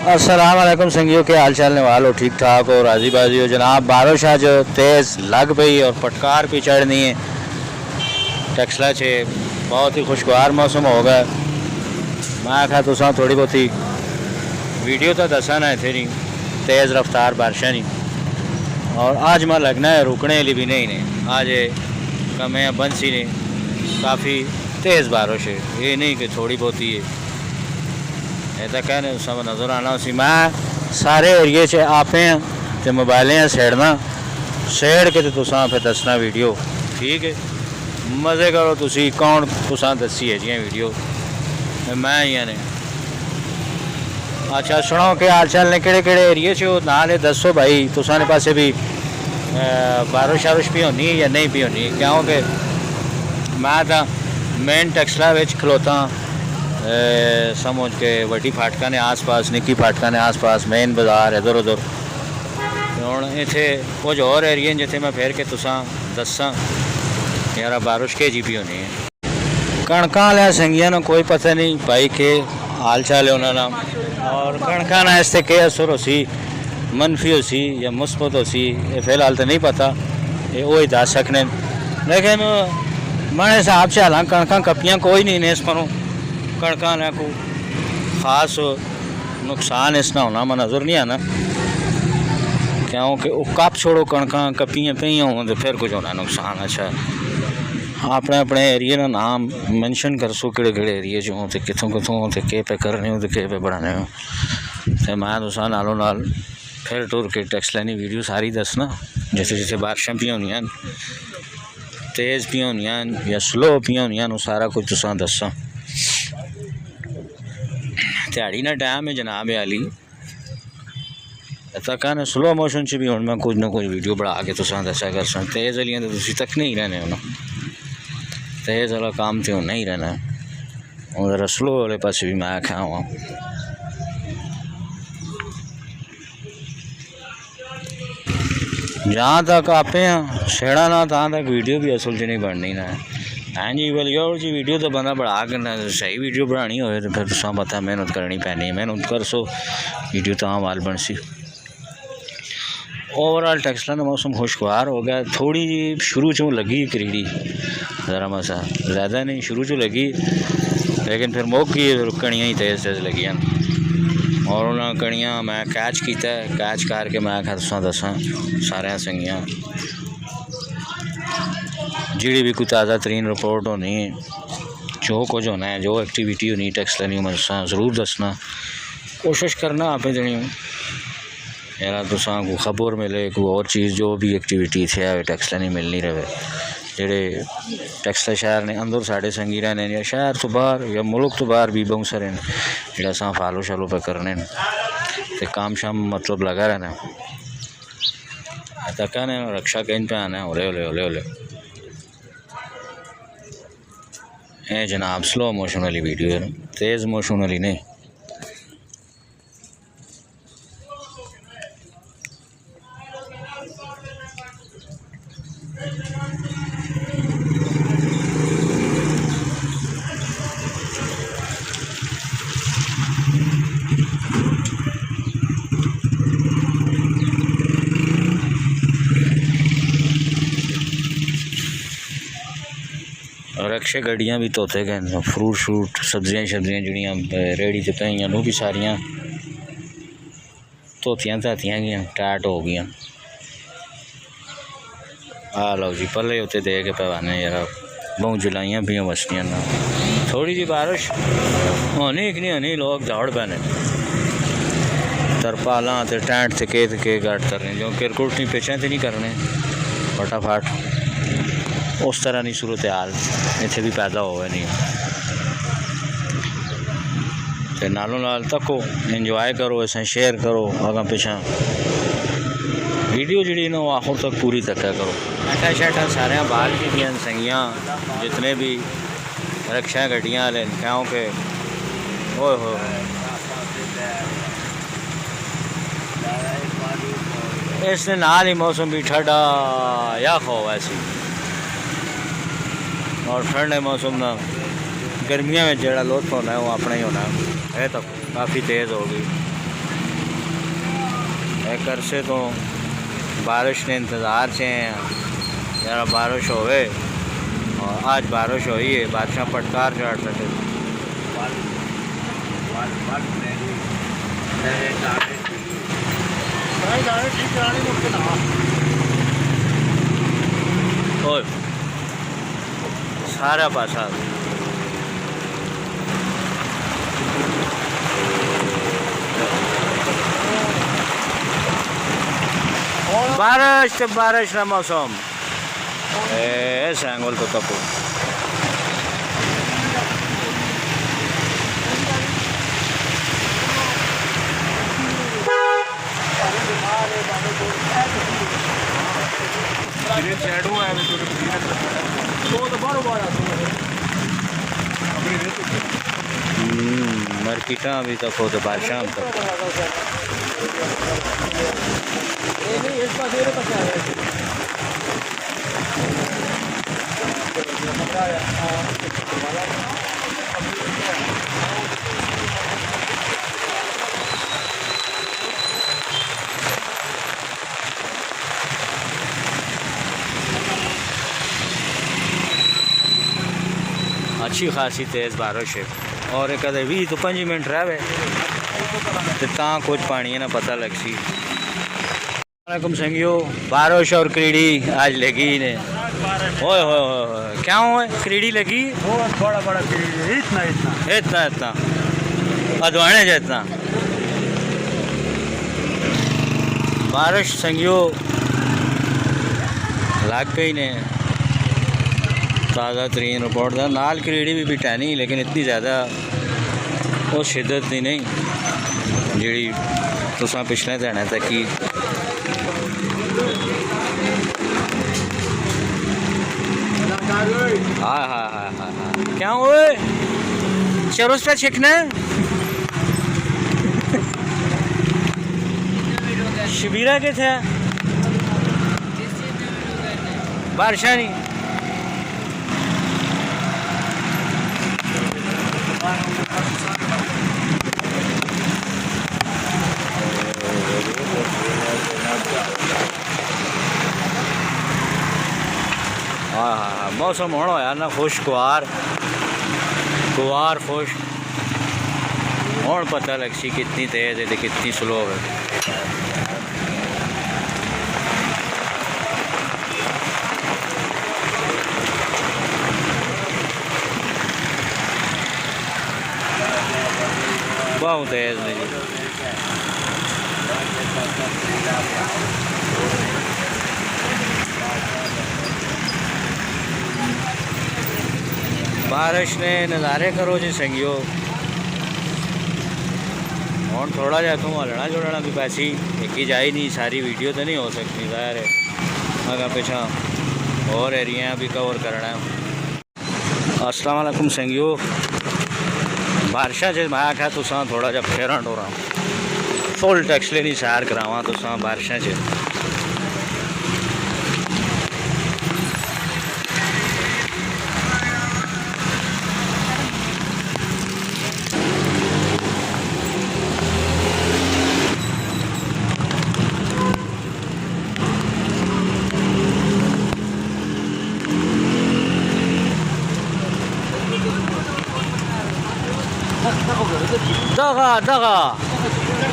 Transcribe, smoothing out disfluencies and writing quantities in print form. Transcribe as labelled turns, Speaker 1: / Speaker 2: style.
Speaker 1: अस्सलाम वालेकुम संगियों के हाल चाल नवाल हो ठीक ठाक और राजी बाजी हो जनाब। बारिश आज तेज़ लग पई और पटकार भी चढ़नी है। टैक्सला से बहुत ही खुशगवार मौसम हो गया। मैं आखा तुसा थोड़ी बहुत ही वीडियो तो दसा ना इतनी तेज़ रफ्तार बारिश नहीं। और आज मैं लगना है रुकने लिए भी नहीं ने आज कमें बंसी ने काफ़ी तेज़ बारिश है। ये नहीं कि थोड़ी बहुत ही है ऐसा कहने सब नज़र आना उसी मैं सारे एरिए च आपे तो मोबाइलें छेड़ना छेड़ के तुसा फिर दसना वीडियो ठीक है। मज़े करो तुसी कौन तुसा दसी है जी वीडियो मैं ही ने। अच्छा सुनो के हाल चाल ने केड़े केड़े एरिए च नाल दसो भाई तुसा ने पासे भी बारिश शारिश भी होनी या नहीं भी होनी क्योंकि मैं तो मेन टैक्सला खलोता समझ के वड्डी फाटका ने आस पास निक्की फाटका ने आस पास मेन बाजार इधर उधर हूँ इतने कुछ और एरिए जिथे मैं फिर के तुसा दसा यार बारिश के जी भी होनी है। कणका वाले संगिया ने कोई पता नहीं भाई के हाल चाल है उन्होंने और कणका ना इससे के असर हो सी मनफी हो सी या मुस्बत हो सी ये फिलहाल तो नहीं पता ये वो ही दस सकने लेकिन मेरे हिसाब से हालांकि कणका कपियाँ कोई नहीं ने इस पर कणका ने को ख़ास नुकसान इसना होना मैं नज़र नहीं आना क्योंकि वो कप छोड़ो कणका कपियाँ पे हो तो फिर कुछ होना नुकसान। अच्छा अपने अपने एरिए का नाम मेंशन कर सो केड़े केड़े एरिए च हो तो कितों कितों हो तो के पे करने हो तो के पे बढ़ाने हो तो मैं तुसा नालों नाल फिर टूर के टैक्सलानी वीडियो सारी दसना जैसे जैसे बारिशां पी होनियां तेज़ पी होनियां या स्लो पी होनियां सारा कुछ तुसा दसा। दिहाड़ी ना टाइम है जनाब आली तक ने स्लो मोशन च भी हूँ मैं कुछ ना कुछ वीडियो बढ़ा के तुसा दसा कर सा तेज़ वालियां तो तुसी तक नहीं रहने होना तेज़ वाला काम तो होना ही रहना और ज़रा स्लो वाले पास भी मैं आख्या हुआ। जहाँ तक आपे छेड़ा ना तहाँ तक वीडियो भी असल च नहीं बननी ना हाँ जी बोलिए और जी वीडियो तो बंदा बढ़ा करना सही वीडियो बनानी हो तो फिर तुसा पता मेहनत करनी पैनी मेहनत कर सो वीडियो तो वाल बन सी। ओवरऑल टैक्सला का मौसम खुशगवार हो गया थोड़ी जी शुरू चों लगी करीड़ी ज़रा मसा ज़्यादा नहीं शुरू चों लगी लेकिन फिर मुक गई कणियाँ ही तेज़ तेज़ लगियां और उन्होंने कणियाँ मैं कैच किया कैच करके मैं आखा तुसा दसा सारे संगियां जी भी कोई ताज़ा तरीन रिपोर्ट होनी है जो कुछ होना है जो एक्टिविटी होनी टैक्सला नहीं मसा ज़रूर दसना कोशिश करना आपे जनी यार तुसा को खबर मिले कोई और चीज़ जो भी एक्टिविटी थे टैक्सला नहीं मिलनी रहे जेडे टैक्सला शहर ने अंदर साढ़े संगी रहने या शहर तो बाहर या मुल्क तो बाहर भी बहुत सारे जो असा फॉलो शालो पे करने तो काम शाम मतलब लगा रहना तक ने रक्षा कहीं पे आना होले होले होले होले ए जनाब स्लो मोशन वाली वीडियो है तेज़ मोशन वाली नहीं। रक्षे गड्डियाँ भी तोते गए फ्रूट श्रूट सब्जियाँ शब्जियाँ जड़ियाँ रेड़ी से पेइयां वो भी सारियाँ धोतियाँ धातियाँ गई टाट हो गई आ लो जी पले उत्ते दे के पैवाने यार बहुत जुलाइयाँ भी मछलियाँ ना थोड़ी जी बारिश होनी कि नहीं होनी लोग दौड़ पैने तरपाला तो टेंट से के गट करने जो किरकुट नहीं पिछे तो नहीं करने फटाफट उस तरह नहीं सूरत हाल इतने भी पैदा हो नहीं तो नालों नाल तको इंजॉय करो ऐसा शेयर करो अगर पिछा वीडियो जी ना आखिर तक पूरी तक करो बैठा शैठा सारे बाहर की दियाँ संगियाँ जितने भी रक्षा गड्डियाँ वाले क्योंकि ओए हो इसने नाल ही मौसम भी ठंडा या खो वैसी और ठंडे मौसम ना गर्मियों में जरा लुत्फ होना है वो अपना ही होना है तो काफ़ी तेज़ हो गई। एक अरसे तो बारिश ने इंतज़ार से हैं जरा बारिश होवे, और आज बारिश हुई है। बादशाह पटकार चढ़ सके सारा पासा बारिश का मौसम सांगोल तो तपो मार्केटा अभी तक हो तो बादशाह तक अच्छी खासी तेज़ बारिश है, और एक अदर 20 तो 5 मिनट रहे तो कुछ पानी है ना पता लग सी। वालेकुम संगियो, बारिश और क्रीडी आज लगी ने। ओए होए क्या हुआ, क्रीडी लगी
Speaker 2: बड़ा बड़ा क्रीडी, इतना इतना
Speaker 1: इतना इतना अधवाने जितना बारिश संगियो लग गई ने। ताज़ा तरीन रिपोर्ट था, नाल क्रीडी भी बिटानी, लेकिन इतनी ज़्यादा वो शिद्दत दी नहीं जी तुसा पिछले दिन तक ही। हाँ हाँ हाँ हाँ हाँ क्या हुए चरोस पे छिकना शिबिरा के थे बारिशा नहीं हाँ हाँ हाँ मौसम होना यार ना खुश कुआर खुश और पता लग सी कितनी तेज़ है कितनी स्लो है। बहुत तेज़ है जी। बारिश ने नज़ारे करो जी संगियो, और थोड़ा जा तू हलना जुड़ना भी पैसी एक ही जाए नहीं, सारी वीडियो तो नहीं हो सकती ज़ाहिर है, अगर पीछा और एरिया भी कवर करना है। अस्सलाम वालेकुम संगियो, बारिशा च मैं आख्या तुसा थोड़ा जा फेरा टोरा फुल टैक्सले नहीं सैर करावा तुसा बारिशा च। दगा दगा